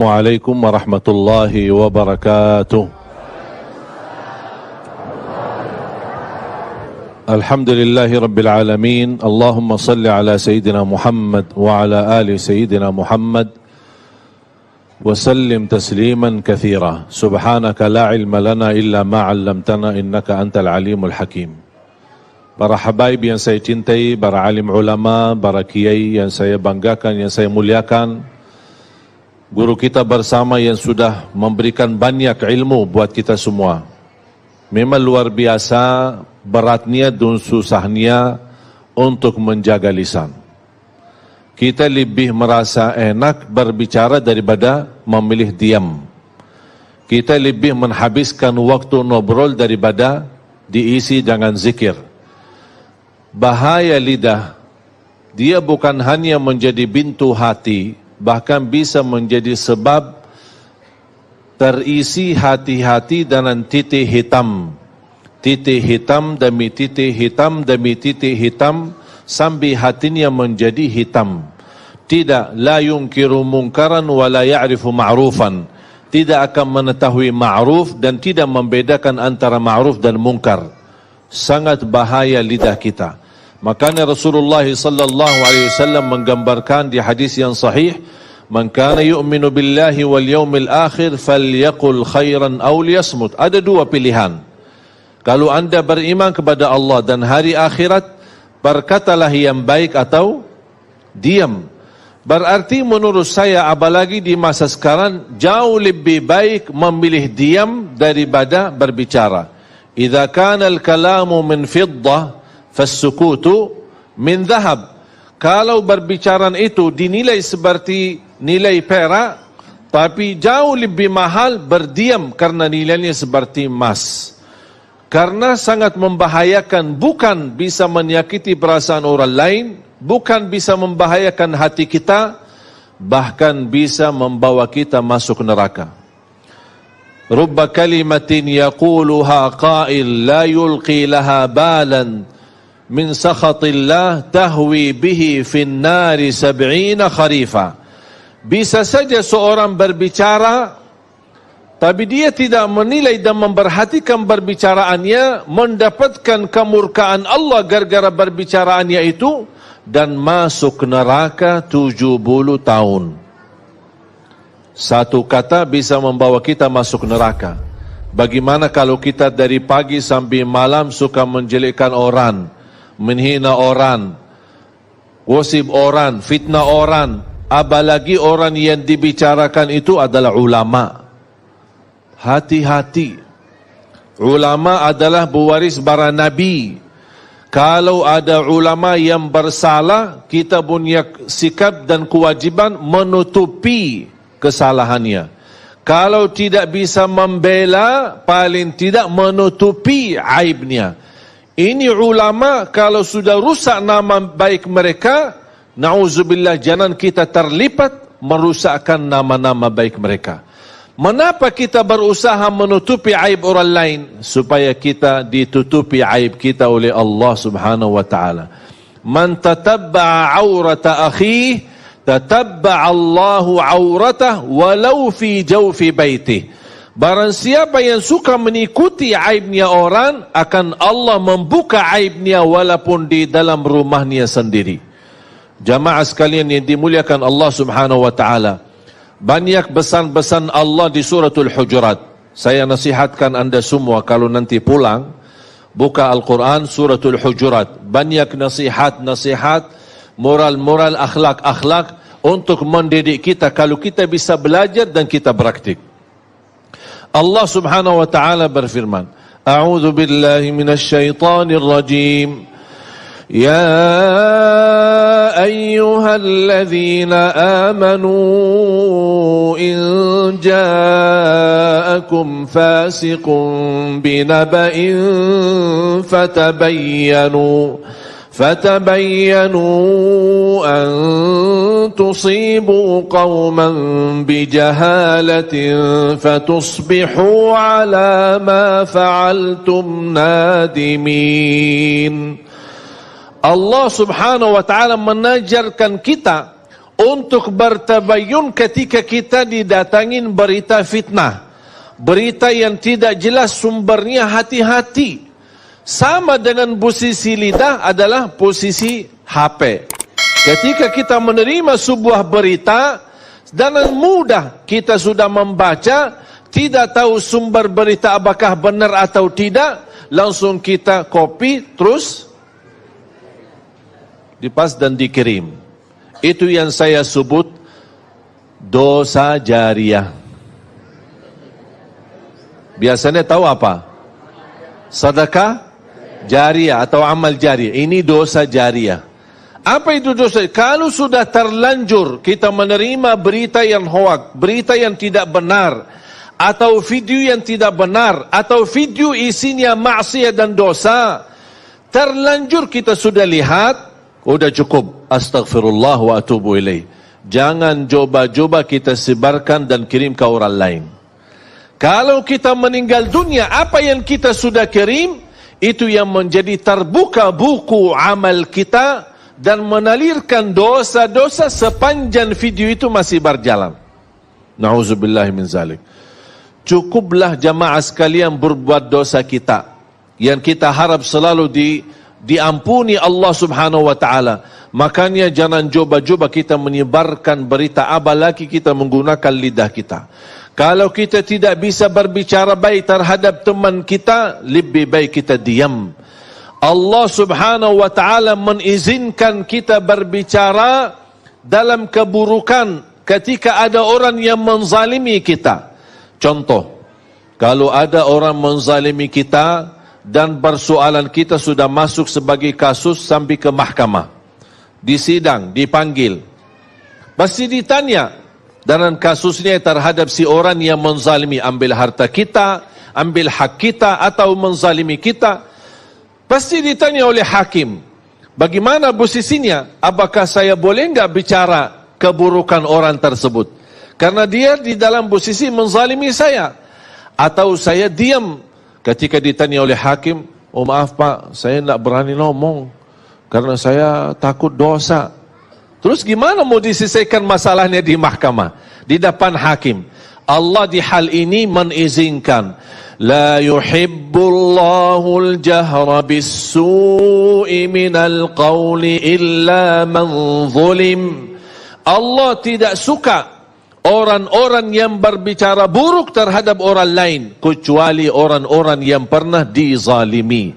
Assalamualaikum warahmatullahi wabarakatuh. Alhamdulillahi rabbil alamin. Allahumma salli ala Sayyidina Muhammad wa ala ali Sayyidina Muhammad wa sallim tasliman kathira. Subhanaka la ilma lana illa ma 'allamtana innaka antal alimul hakim. Para habaib yang saya cintai, para alim ulama, para kiai yang saya banggakan, yang saya muliakan, guru kita bersama yang sudah memberikan banyak ilmu buat kita semua. Memang luar biasa beratnya dan susahnya untuk menjaga lisan. Kita lebih merasa enak berbicara daripada memilih diam. Kita lebih menghabiskan waktu ngobrol daripada diisi dengan zikir. Bahaya lidah, dia bukan hanya menjadi pintu hati, bahkan bisa menjadi sebab terisi hati-hati dengan titik hitam. Titik hitam demi titik hitam demi titik hitam sampai hatinya menjadi hitam. Tidak, la yunkiru munkaran wa la ya'rifu ma'rufan. Tidak akan mengetahui ma'ruf dan tidak membedakan antara ma'ruf dan munkar. Sangat bahaya lidah kita. Makanya Rasulullah sallallahu alaihi wasallam menggambarkan di hadis yang sahih, "Man kana yu'minu billahi wal yawmil akhir falyaqul khairan aw liyasmut." Ada dua pilihan. Kalau Anda beriman kepada Allah dan hari akhirat, berkatalah yang baik atau diam. Berarti menurut saya, apalagi di masa sekarang, jauh lebih baik memilih diam daripada berbicara. Idza kana al-kalamu min fiddah fassukutu min dhahab. Kalau berbicara itu dinilai seperti nilai perak, tapi jauh lebih mahal berdiam karena nilainya seperti emas. Karena sangat membahayakan, bukan bisa menyakiti perasaan orang lain, bukan bisa membahayakan hati kita, bahkan bisa membawa kita masuk neraka. Rubba kalimatin yaquluha qail la yulqi laha balan min sakhatillah tahwi bihi fin nari 70 kharifa. Bisa saja seorang berbicara, tapi dia tidak menilai dan memperhatikan perbicaraannya, mendapatkan kemurkaan Allah gara-gara perbicaraannya itu, dan masuk neraka 70 tahun. Satu kata bisa membawa kita masuk neraka. Bagaimana kalau kita dari pagi sampai malam suka menjelekkan orang, menghina orang, gosip orang, fitnah orang, apalagi orang yang dibicarakan itu adalah ulama. Hati-hati. Ulama adalah pewaris para nabi. Kalau ada ulama yang bersalah, kita punya sikap dan kewajiban menutupi kesalahannya. Kalau tidak bisa membela, paling tidak menutupi aibnya. Ini ulama, kalau sudah rusak nama baik mereka, na'udzubillah, jangan kita terlibat merusakkan nama-nama baik mereka. Mengapa kita berusaha menutupi aib orang lain? Supaya kita ditutupi aib kita oleh Allah subhanahu wa ta'ala. Man tatabba'a awrata akhih, tatabba'a Allahu awratah walau fi jawfi baitih. Barang siapa yang suka mengikuti aibnya orang, akan Allah membuka aibnya walaupun di dalam rumahnya sendiri. Jamaah sekalian yang dimuliakan Allah subhanahu wa ta'ala, banyak pesan-pesan Allah di suratul Hujurat. Saya nasihatkan Anda semua kalau nanti pulang, buka Al-Quran suratul Hujurat. Banyak nasihat-nasihat, moral-moral, akhlak-akhlak untuk mendidik kita kalau kita bisa belajar dan kita praktik. Allah subhanahu wa ta'ala berfirman, A'udzu billahi minasy syaithanir rajim. Ya ayyuhalladzina amanu in ja'akum fasiqun binaba'in fatabayyanu an tusibu qauman bijahalatin fatusbihu ala ma fa'altum nadimin. Allah subhanahu wa ta'ala menajarkan kita untuk bertabayun ketika kita didatangin berita fitnah, berita yang tidak jelas sumbernya, hati-hati. Sama dengan posisi lidah adalah posisi HP. Ketika kita menerima sebuah berita, dengan mudah kita sudah membaca, tidak tahu sumber berita apakah benar atau tidak, langsung kita copy, terus dipas dan dikirim. Itu yang saya sebut dosa jariah. Biasanya tahu apa? Sedekah jariah atau amal jariah. Ini dosa jariah. Apa itu dosa? Kalau sudah terlanjur kita menerima berita yang hoak, berita yang tidak benar, atau video yang tidak benar, atau video isinya maksiat dan dosa, terlanjur kita sudah lihat, udah cukup, astaghfirullah wa atubu ilaih. Jangan coba-coba kita sebarkan dan kirim ke orang lain. Kalau kita meninggal dunia, apa yang kita sudah kirim, itu yang menjadi terbuka buku amal kita, dan menalirkan dosa-dosa sepanjang video itu masih berjalan. Na'udzubillahi min zalik. Cukuplah jamaah sekalian berbuat dosa kita, yang kita harap selalu diampuni Allah subhanahu wa ta'ala. Makanya jangan coba-coba kita menyebarkan berita, apalagi kita menggunakan lidah kita. Kalau kita tidak bisa berbicara baik terhadap teman kita, lebih baik kita diam. Allah subhanahu wa ta'ala mengizinkan kita berbicara dalam keburukan ketika ada orang yang menzalimi kita. Contoh, kalau ada orang menzalimi kita dan persoalan kita sudah masuk sebagai kasus sampai ke mahkamah, di sidang, dipanggil, pasti ditanya dalam kasusnya terhadap si orang yang menzalimi, ambil harta kita, ambil hak kita, atau menzalimi kita. Pasti ditanya oleh hakim, bagaimana posisinya? Apakah saya boleh enggak bicara keburukan orang tersebut? Karena dia di dalam posisi menzalimi saya. Atau saya diam ketika ditanya oleh hakim, oh maaf pak, saya enggak berani ngomong karena saya takut dosa. Terus gimana mau diselesaikan masalahnya di mahkamah, di depan hakim? Allah di hal ini mengizinkan. La yuhibbullahu al-jahra bis-su'i minal qawli illa man zulim. Allah tidak suka orang-orang yang berbicara buruk terhadap orang lain, kecuali orang-orang yang pernah dizalimi.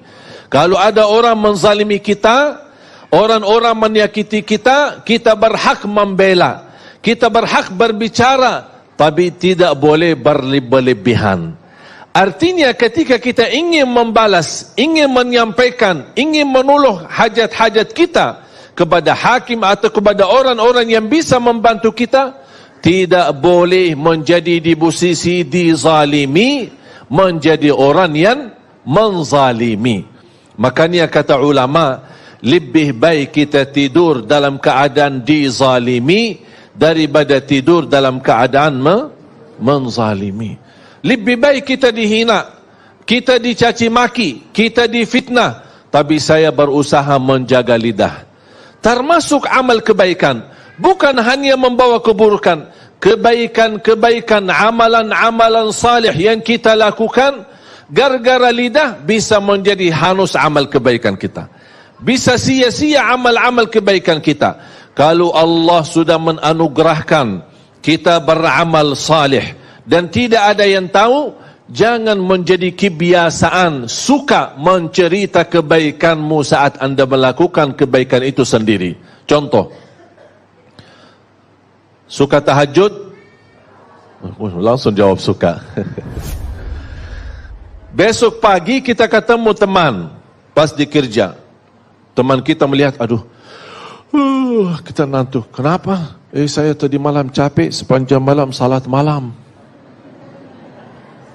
Kalau ada orang menzalimi kita, orang-orang menyakiti kita, kita berhak membela, kita berhak berbicara, tapi tidak boleh berlebihan. Artinya ketika kita ingin membalas, ingin menyampaikan, ingin menolong hajat-hajat kita kepada hakim atau kepada orang-orang yang bisa membantu kita, tidak boleh menjadi di posisi dizalimi, menjadi orang yang menzalimi. Makanya kata ulama, lebih baik kita tidur dalam keadaan dizalimi daripada tidur dalam keadaan menzalimi. Lebih baik kita dihina, kita dicaci maki, kita difitnah, tapi saya berusaha menjaga lidah. Termasuk amal kebaikan, bukan hanya membawa keburukan, kebaikan-kebaikan, amalan-amalan salih yang kita lakukan, gara-gara lidah bisa menjadi hanus amal kebaikan kita. Bisa sia-sia amal-amal kebaikan kita. Kalau Allah sudah menanugerahkan kita beramal salih dan tidak ada yang tahu, jangan menjadi kebiasaan suka mencerita kebaikanmu saat anda melakukan kebaikan itu sendiri. Contoh, suka tahajud? Langsung jawab suka. Besok pagi kita ketemu teman pas di kerja. Teman kita melihat, aduh, kita ngantuk. Kenapa? Saya tadi malam capek, sepanjang malam salat malam.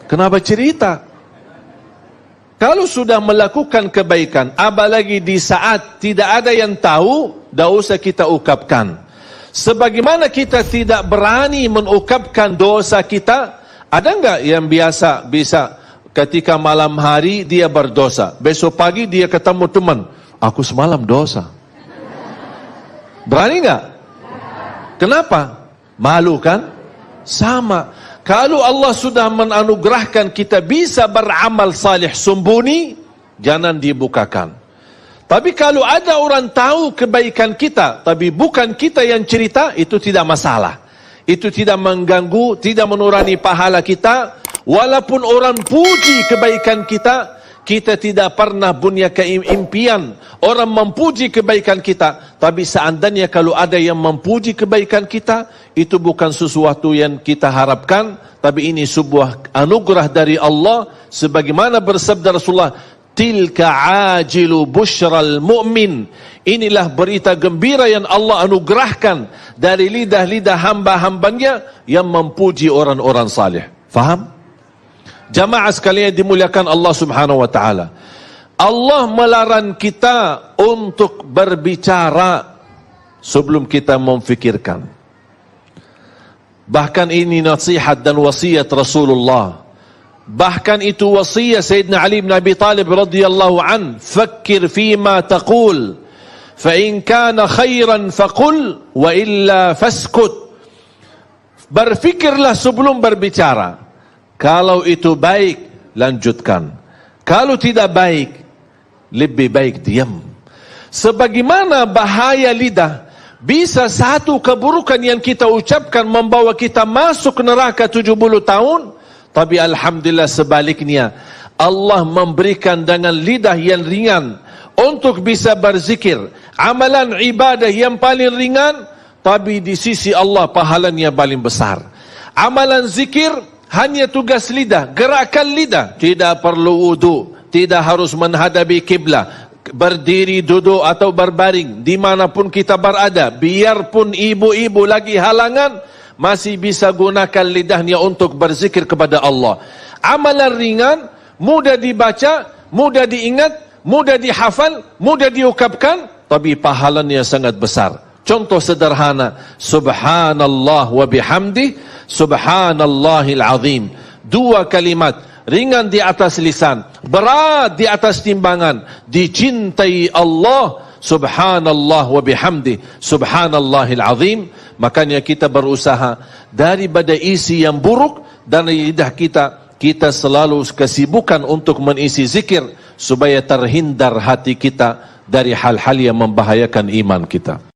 Kenapa cerita? Kalau sudah melakukan kebaikan, apalagi di saat tidak ada yang tahu, tidak usah kita ungkapkan. Sebagaimana kita tidak berani mengungkapkan dosa kita, ada enggak yang biasa bisa ketika malam hari dia berdosa, besok pagi dia ketemu teman, aku semalam dosa. Berani enggak? Kenapa? Malu kan? Sama. Kalau Allah sudah menanugerahkan kita bisa beramal salih sembunyi, jangan dibukakan. Tapi kalau ada orang tahu kebaikan kita, tapi bukan kita yang cerita, itu tidak masalah. Itu tidak mengganggu, tidak mengurangi pahala kita. Walaupun orang puji kebaikan kita, kita tidak pernah punya keimpian orang memuji kebaikan kita. Tapi seandainya kalau ada yang memuji kebaikan kita, itu bukan sesuatu yang kita harapkan, tapi ini sebuah anugerah dari Allah. Sebagaimana bersabda Rasulullah, tilka ajilu busyral mu'min. Inilah berita gembira yang Allah anugerahkan dari lidah-lidah hamba-hambanya yang memuji orang-orang salih. Faham? Jamaah sekalian dimuliakan Allah Subhanahu wa taala. Allah melarang kita untuk berbicara sebelum kita memfikirkan. Bahkan ini nasihat dan wasiat Rasulullah. Bahkan itu wasiat Sayyidina Ali bin Abi Talib radhiyallahu an, "Fakkir fima taqul, fa in kana khairan faqul wa illa faskut." Berfikirlah sebelum berbicara. Kalau itu baik, lanjutkan. Kalau tidak baik, lebih baik diam. Sebagaimana bahaya lidah, bisa satu keburukan yang kita ucapkan membawa kita masuk neraka 70 tahun. Tapi alhamdulillah sebaliknya, Allah memberikan dengan lidah yang ringan untuk bisa berzikir. Amalan ibadah yang paling ringan, tapi di sisi Allah pahalanya paling besar. Amalan zikir, hanya tugas lidah, gerakan lidah. Tidak perlu wudu, tidak harus menghadapi kiblat, berdiri, duduk atau berbaring, dimanapun kita berada. Biarpun ibu-ibu lagi halangan, masih bisa gunakan lidahnya untuk berzikir kepada Allah. Amalan ringan, mudah dibaca, mudah diingat, mudah dihafal, mudah diucapkan, tapi pahalanya sangat besar. Contoh sederhana, subhanallah wa bihamdi, subhanallahil azim. Dua kalimat, ringan di atas lisan, berat di atas timbangan, dicintai Allah, subhanallah wa bihamdi, subhanallahil azim. Makanya kita berusaha daripada isi yang buruk dan lidah kita selalu kesibukan untuk mengisi zikir supaya terhindar hati kita dari hal-hal yang membahayakan iman kita.